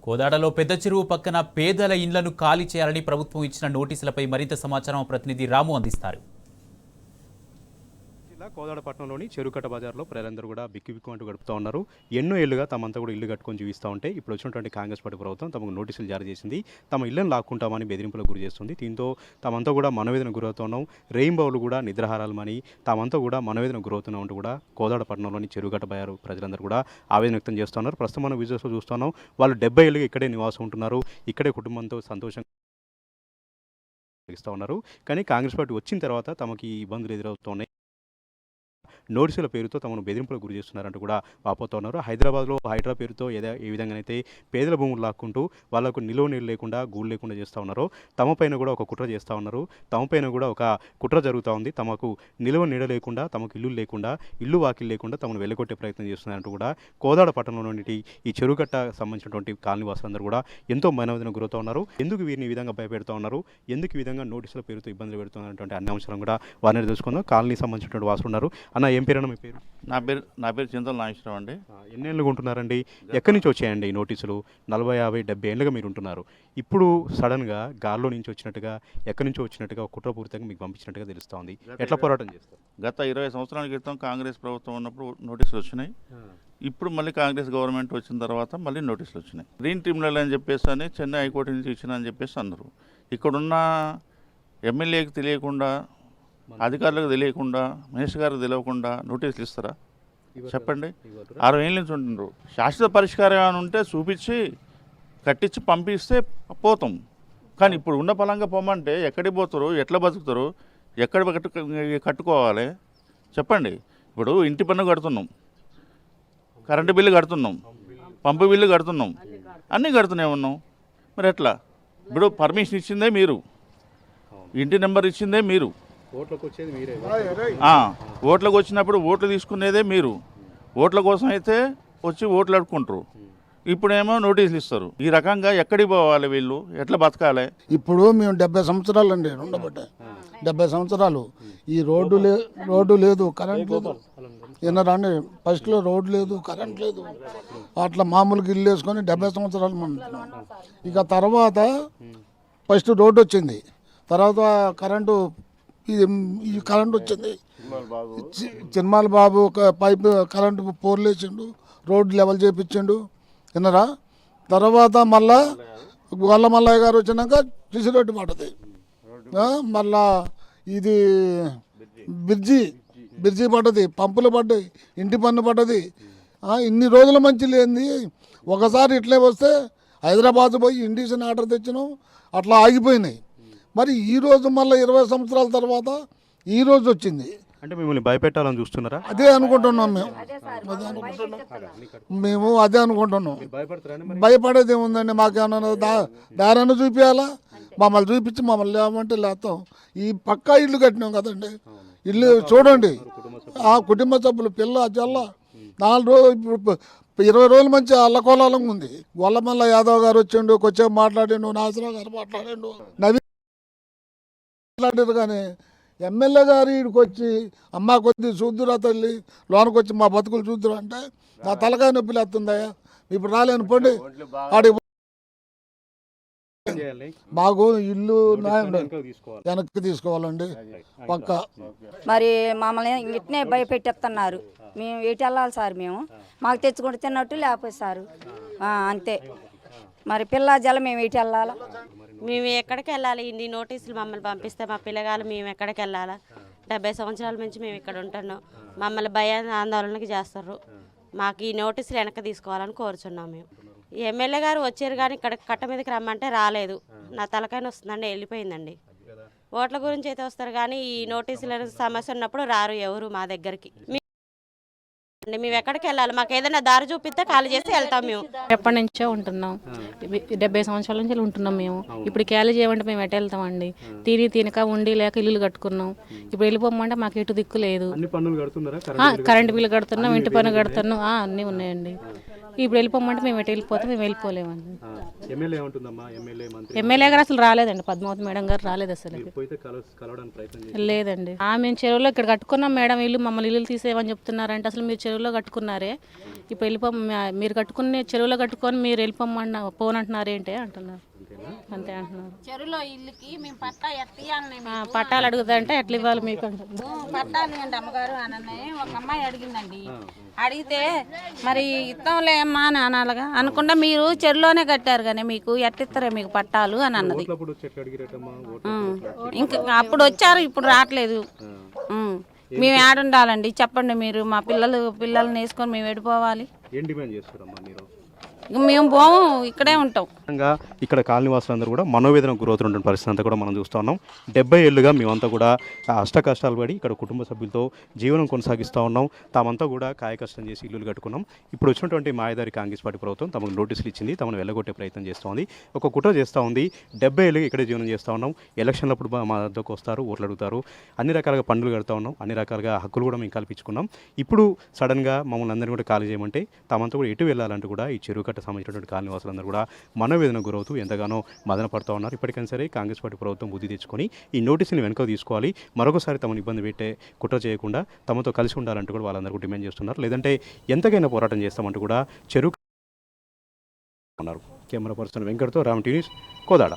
కోదాడలో పెద్ద చెరువు పక్కన పేదల ఇండ్లను ఖాళీ చేయాలని ప్రభుత్వం ఇచ్చిన నోటీసులపై మరింత సమాచారం ప్రతినిధి రాము అందిస్తారు. కోదాడ పట్టణంలోని చెరుకట్ట బజార్లో ప్రజలందరూ కూడా బిక్కు గడుపుతూ ఉన్నారు. ఎన్నో ఏళ్లుగా తమంతా కూడా ఇల్లు కట్టుకొని జీవిస్తూ ఉంటే ఇప్పుడు వచ్చినటువంటి కాంగ్రెస్ పార్టీ ప్రభుత్వం తమకు నోటీసులు జారీ చేసింది. తమ ఇళ్లను లాక్కుంటామని బెదిరింపులకు గురి చేస్తుంది. దీంతో తమంతా కూడా మనవేదన గురవుతున్నాం. రెయిన్బోలు కూడా నిద్రాహారాలమని తామంతా కూడా మనవేదన గురవుతున్నాం అంటూ కూడా కోదాడ పట్టణంలోని చెరుకట్ట బజారు ప్రజలందరూ కూడా ఆవేదన వ్యక్తం చేస్తున్నారు. ప్రస్తుతం మనం విజువల్స్లో చూస్తున్నాం. వాళ్ళు 70 ఏళ్ళుగా ఇక్కడే నివాసం ఉంటున్నారు. ఇక్కడే కుటుంబంతో సంతోషంగా ఉన్నారు. కానీ కాంగ్రెస్ పార్టీ వచ్చిన తర్వాత తమకి ఇబ్బందులు ఎదురవుతున్నాయి. నోటీసుల పేరుతో తమను బెదిరింపులకు గురి చేస్తున్నారంటూ కూడా వాపోతూ ఉన్నారు. హైదరాబాద్లో హైడ్రా పేరుతో ఏ విధంగానైతే పేదల భూములు లాక్కుంటూ వాళ్ళకు నిలువ నీళ్ళు లేకుండా గూళ్ళు లేకుండా చేస్తూ ఉన్నారో తమపైన కూడా ఒక కుట్ర చేస్తూ ఉన్నారు. తమపైన కూడా ఒక కుట్ర జరుగుతూ ఉంది. తమకు నిలువ నీడ లేకుండా, తమకు ఇల్లు లేకుండా, ఇల్లు వాకిలు లేకుండా తమను వెళ్ళగొట్టే ప్రయత్నం చేస్తున్నారంటూ కూడా కోదాడ పట్టణంలోని ఈ చెరుగట్ట సంబంధించినటువంటి కాలనీ వాసులందరూ కూడా ఎంతో మనోవేదన గురవుతూ ఉన్నారు. ఎందుకు వీరిని ఈ విధంగా భయపెడుతూ ఉన్నారు, ఎందుకు ఈ విధంగా నోటీసుల పేరుతో ఇబ్బందులు పెడుతున్నటువంటి అన్ని అంశాలను కూడా వారిని తెలుసుకుందాం. కాలనీ సంబంధించినటువంటి వాసులు ఉన్నారు. అన్న, ఏం పేరు? మీ పేరు? నా పేరు చింతల నాగేశ్వరరావు అండి. ఎన్ని ఏళ్ళుగా ఉంటున్నారండి? ఎక్కడి నుంచి వచ్చాయండి ఈ నోటీసులు? 40, 50, 70 ఏళ్ళుగా మీరు ఉంటున్నారు. ఇప్పుడు సడన్గా గాల్లో నుంచి వచ్చినట్టుగా, ఎక్కడి నుంచో వచ్చినట్టుగా కుట్రపూరితంగా మీకు పంపించినట్టుగా తెలుస్తూ ఉంది. ఎట్లా పోరాటం చేస్తారు? గత 20 సంవత్సరాల క్రితం కాంగ్రెస్ ప్రభుత్వం ఉన్నప్పుడు నోటీసులు వచ్చినాయి. ఇప్పుడు మళ్ళీ కాంగ్రెస్ గవర్నమెంట్ వచ్చిన తర్వాత మళ్ళీ నోటీసులు వచ్చినాయి. గ్రీన్ ట్రిబ్యునల్ అని చెప్పేసి అని చెన్నై హైకోర్టు నుంచి ఇచ్చిన అని చెప్పేసి అన్నారు. ఇక్కడున్న ఎమ్మెల్యేకి తెలియకుండా, అధికారులకు తెలియకుండా, మినిస్టర్ గారికి తెలియకుండా నోటీసులు ఇస్తారా? చెప్పండి. 60 ఏళ్ళ నుంచి ఉంటున్నారు. శాశ్వత పరిష్కారం ఏమైనా ఉంటే చూపించి కట్టించి పంపిస్తే పోతాం. కానీ ఇప్పుడు ఉన్న పలంగా పోమంటే ఎక్కడికి పోతారు, ఎట్లా బతుకుతారు, ఎక్కడ కట్టుకోవాలి చెప్పండి. ఇప్పుడు ఇంటి పన్ను కడుతున్నాం, కరెంటు బిల్లు కడుతున్నాం, పంపు బిల్లు కడుతున్నాం, అన్నీ కడుతూనే ఉన్నాం. మరి ఎట్లా? ఇప్పుడు పర్మిషన్ ఇచ్చిందే మీరు, ఇంటి నెంబర్ ఇచ్చిందే మీరు, ఓట్లకు వచ్చినప్పుడు ఓట్లు తీసుకునేదే మీరు. ఓట్ల కోసం అయితే వచ్చి ఓట్లు అడుక్కుంటారు. ఇప్పుడేమో నోటీసులు ఇస్తారు. ఈ రకంగా ఎక్కడికి పోవాలి వీళ్ళు, ఎట్లా బతకాలి? ఇప్పుడు మేము 70 సంవత్సరాలు అండి ఉండబట్టే. 70 సంవత్సరాలు ఈ రోడ్డు లేదు, కరెంట్ లేదు. ఏనారండి ఫస్ట్లో రోడ్డు లేదు, కరెంట్ లేదు. అట్లా మామూలుగా ఇల్లు వేసుకొని 70 సంవత్సరాలు ఉంటున్నాం. ఇక తర్వాత ఫస్ట్ రోడ్డు వచ్చింది, తర్వాత కరెంటు ఈ కరెంట్ వచ్చింది. చిన్మాల బాబు ఒక పైపు కరెంటు పోర్లు వేసిండు, రోడ్డు లెవెల్ చేయించిండు. విన్నారా? తర్వాత మళ్ళా గొల్లమల్లయ్య గారు వచ్చినాక సిసి రోడ్డు పడ్డది. మళ్ళా ఇది బ్రిడ్జి పడ్డది, పంపులు పడ్డాయి, ఇంటి పన్ను పడ్డది. ఇన్ని రోజుల మంచి లేనిది ఒకసారి ఇట్లే వస్తే హైదరాబాద్ పోయి ఇండిషన్ ఆర్డర్ తెచ్చినాం, అట్లా ఆగిపోయినాయి. మరి ఈరోజు మళ్ళీ 20 సంవత్సరాల తర్వాత ఈరోజు వచ్చింది. అంటే మిమ్మల్ని భయపెట్టాలని చూస్తున్నారా? అదే అనుకుంటున్నాం మేము అదే అనుకుంటున్నాం. భయపడేది ఏముందండి? మాకేమన్నా దారాన్ని చూపించాలా? మమ్మల్ని చూపించి మమ్మల్ని లేమంటే లేస్తాం. ఈ పక్కా ఇల్లు కట్టినాం కదండి. ఇల్లు చూడండి, ఆ కుటుంబ సభ్యులు, పిల్ల జల్ల 4 రోజులు, 20 రోజుల మంచి అల్లకోలాలంగా ఉంది. గొల్లమల్ల యాదవ్ గారు వచ్చిండు, కొంచెం మాట్లాడిండు, నాసరావు గారు మాట్లాడిండు, నవీన్ మాట్లాడారు. కానీ ఎమ్మెల్యే గారు ఈడికి వచ్చి అమ్మ కొద్ది చూద్దురా తల్లి, లోనకి వచ్చి మా బతుకులు చూద్దురా అంటే నా తలకాయ నొప్పి లేస్తుందయ్యా, ఇప్పుడు రాలేను పోండి ఆడికి. మాకు ఇల్లు వెనక్కి తీసుకోవాలండి పక్క. మరి మమ్మల్ని ఇట్నే భయపెట్టేస్తున్నారు. మేము ఎటు వెళ్ళాలి సార్? మేము మాకు తెచ్చుకుంటే తిన్నట్టు లేకపోతే సారు అంతే. మరి పిల్ల జల మేము ఎటు వెళ్ళాలా? మేము ఎక్కడికి వెళ్ళాలి? ఇన్ని నోటీసులు మమ్మల్ని పంపిస్తే మా పిల్లగాలు మేము ఎక్కడికి వెళ్ళాలా? 70 సంవత్సరాల నుంచి మేము ఇక్కడ ఉంటున్నాం. మమ్మల్ని ఆందోళనకి చేస్తారు. మాకు ఈ నోటీసులు వెనక్కి తీసుకోవాలని కోరుచున్నాం. మేము ఎమ్మెల్యే గారు వచ్చారు కానీ ఇక్కడ కట్ట మీదకి రమ్మంటే రాలేదు. నా తలకాయన వస్తుందండి, వెళ్ళిపోయిందండి. ఓట్ల గురించి అయితే వస్తారు కానీ ఈ నోటీసుల సమస్య ఉన్నప్పుడు రారు ఎవరు మా దగ్గరికి. మేము ఎక్కడికి వెళ్ళాలి? మాకు ఏదైనా దారి చూపిస్తే ఖాళీ చేసి వెళ్తాం. మేము ఎప్పటి నుంచో ఉంటున్నాం, 70 సంవత్సరాల నుంచి ఉంటున్నాం. మేము ఇప్పుడు ఖాళీ చేయమంటే మేము ఎటు వెళ్తామండి? తినక ఉండి లేక ఇల్లు కట్టుకున్నాం. ఇప్పుడు వెళ్ళిపోమంటే మాకు ఎటు దిక్కు లేదు. అన్ని పన్నులు కడుతున్నారా? కరెంట్ బిల్లు కడుతున్నాం, ఇంటి పన్ను కడుతున్నాం, అన్నీ ఉన్నాయండి. ఇప్పుడు వెళ్ళిపోమంటే మేము ఎటు వెళ్ళిపోతాం, మేము వెళ్ళిపోలేమండి. ఎమ్మెల్యే ఏమంటుందమ్మా? ఎమ్మెల్యే మంత్రి ఎమ్మెల్యే గారు అసలు రాలేదండి, పద్మావతి మేడం గారు రాలేదు అసలు. పోయితే కలవడానికి ప్రయత్నం లేదండి. మేము చెరువులో ఇక్కడ కట్టుకున్నాం మేడం, ఇల్లు మమ్మల్ని ఇల్లు తీసేయమని చెప్తున్నారంటే అసలు మీరు చెరువులో కట్టుకున్నారే, ఇప్పుడు మీరు కట్టుకుని చెరువులో కట్టుకొని మీరు వెళ్ళిపోమన్న పోనంటున్నారేంటి అంటున్నారు. అంతే అంటున్నారు. చెరువులో ఇల్లుకి మేము పట్టా ఎత్తియాలని పట్టాలు అడుగుతుంటే ఎట్లా ఇవ్వాలి మీకు అంటున్నారు. పట్టాలు అండి అమ్మగారు అని ఒక అమ్మాయి అడిగిందండి. అడిగితే మరి ఇస్తాంలే అమ్మా అని అనాలిగా అనుకుంటా, మీరు చెరువులోనే కట్టారు కానీ మీకు ఎట్టిస్తారే మీకు పట్టాలు అని అన్నది. ఇంకా అప్పుడు వచ్చారు, ఇప్పుడు రావట్లేదు. మేము ఏడుండాలండి చెప్పండి మీరు, మా పిల్లల్ని వేసుకొని మేము ఎడిపోవాలి. ఏం డిమాండ్ చేస్తారమ్మా మీరు? ఇక మేము పోము, ఇక్కడే ఉంటాం. ఇక్కడ కాలనీవాసులందరూ కూడా మనోవేదనకు గురవుతున్న పరిస్థితి అంతా కూడా మనం చూస్తూ ఉన్నాం. 70 ఏళ్ళుగా మేమంతా కూడా అష్ట కష్టాలు పడి ఇక్కడ కుటుంబ సభ్యులతో జీవనం కొనసాగిస్తూ ఉన్నాం. తామంతా కూడా కాయకష్టం చేసి ఇల్లులు కట్టుకున్నాం. ఇప్పుడు వచ్చినటువంటి మాయదారి కాంగ్రెస్ పార్టీ ప్రభుత్వం తమకు నోటీసులు ఇచ్చింది, తమను వెళ్ళగొట్టే ప్రయత్నం చేస్తోంది, ఒక కుట్ర చేస్తూ ఉంది. 70 ఏళ్ళుగా ఇక్కడే జీవనం చేస్తూ ఉన్నాం. ఎలక్షన్లప్పుడు మా వద్దకు వస్తారు, ఓట్లు అడుగుతారు, అన్ని రకాలుగా పనులు కడుతూ ఉన్నాం, అన్ని రకాలుగా హక్కులు కూడా మేము కల్పించుకున్నాం. ఇప్పుడు సడన్గా మమ్మల్ని అందరినీ కూడా ఖాళీ చేయమంటే తామంతా కూడా ఎటు వెళ్ళాలంటూ కూడా ఈ చెరువు సంబంధించినటువంటి కాలనీవాసులందరూ కూడా మనోవేదన గురవుతూ ఎంతగానో మదన పడుతూ ఉన్నారు. ఇప్పటికైనా సరే కాంగ్రెస్ పార్టీ ప్రభుత్వం బుద్ధి తెచ్చుకొని ఈ నోటీసుని వెనుక తీసుకోవాలి, మరొకసారి తమను ఇబ్బంది పెట్టే కుట్ర చేయకుండా తమతో కలిసి ఉండాలంటూ కూడా వాళ్ళందరూ డిమాండ్ చేస్తున్నారు. లేదంటే ఎంతకైనా పోరాటం చేస్తామంటూ కూడా చెరువు ఉన్నారు. కెమెరా పర్సన్ వెంకట్తో రామ్ టీవీ కోదాడ.